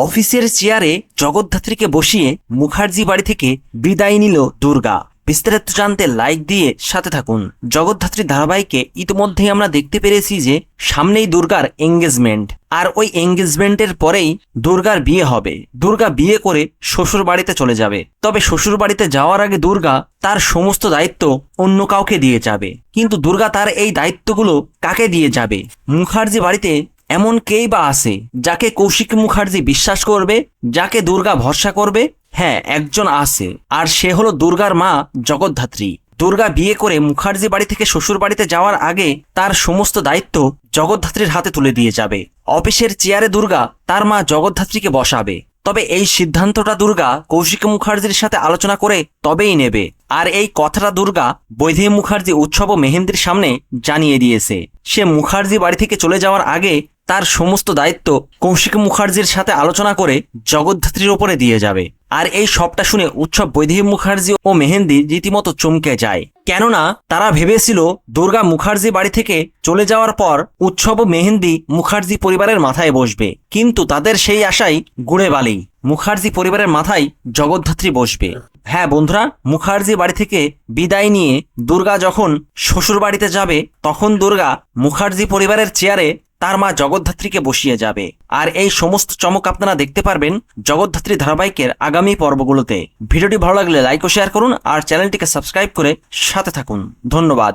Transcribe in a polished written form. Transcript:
অফিসের চেয়ারে জগদ্ধাত্রীকে বসিয়ে মুখার্জি বাড়ি থেকে বিদায় নিল দুর্গা। বিস্তারিত জানতে লাইক দিয়ে সাথে থাকুন। জগদ্ধাত্রী ধারাবাহিকে ইতিমধ্যেই আমরা দেখতে পেরেছি যে সামনেই দুর্গার এঙ্গেজমেন্ট, আর ওই এঙ্গেজমেন্টের পরেই দুর্গার বিয়ে হবে। দুর্গা বিয়ে করে শ্বশুর বাড়িতে চলে যাবে। তবে শ্বশুর বাড়িতে যাওয়ার আগে দুর্গা তার সমস্ত দায়িত্ব অন্য কাউকে দিয়ে যাবে। কিন্তু দুর্গা তার এই দায়িত্বগুলো কাকে দিয়ে যাবে? মুখার্জি বাড়িতে এমন কেই বা আছে যাকে কৌশিক মুখার্জি বিশ্বাস করবে, যাকে দুর্গা ভরসা করবে? হ্যাঁ, একজন আছে, আর সে হলো দুর্গার মা জগদ্ধাত্রী। দুর্গা বিয়ে করে মুখার্জি বাড়ি থেকে শ্বশুর বাড়িতে যাওয়ার আগে তার সমস্ত দায়িত্ব জগদ্ধাত্রীর হাতে তুলে দিয়ে যাবে। অফিসের চেয়ারে দুর্গা তার মা জগদ্ধাত্রীকে বসাবে। তবে এই সিদ্ধান্তটা দুর্গা কৌশিক মুখার্জির সাথে আলোচনা করে তবেই নেবে। আর এই কথাটা দুর্গা বৈদেহী মুখার্জি উৎসব ও মেহেন্দির সামনে জানিয়ে দিয়েছে। সে মুখার্জি বাড়ি থেকে চলে যাওয়ার আগে তার সমস্ত দায়িত্ব কৌশিক মুখার্জির সাথে আলোচনা করে জগদ্ধাত্রীর ওপরে দিয়ে যাবে। আর এই সবটা শুনে উৎসব, বৈদেহী মুখার্জি ও মেহেন্দি রীতিমতো চমকে যায়। কেননা তারা ভেবেছিল দুর্গা মুখার্জি বাড়ি থেকে চলে যাওয়ার পর উৎসব ও মেহেন্দি মুখার্জি পরিবারের মাথায় বসবে, কিন্তু তাদের সেই আশাই গুড়ে বালি। মুখার্জি পরিবারের মাথায় জগদ্ধাত্রী বসবে। হ্যাঁ বন্ধুরা, মুখার্জি বাড়ি থেকে বিদায় নিয়ে দুর্গা যখন শ্বশুর বাড়িতে যাবে, তখন দুর্গা মুখার্জি পরিবারের চেয়ারে তার মা জগদ্ধাত্রীকে বসিয়ে যাবে। আর এই সমস্ত চমক আপনারা দেখতে পারবেন জগদ্ধাত্রী ধারাবাহিকের আগামী পর্বগুলোতে। ভিডিওটি ভালো লাগলে লাইক ও শেয়ার করুন, আর চ্যানেলটিকে সাবস্ক্রাইব করে সাথে থাকুন। ধন্যবাদ।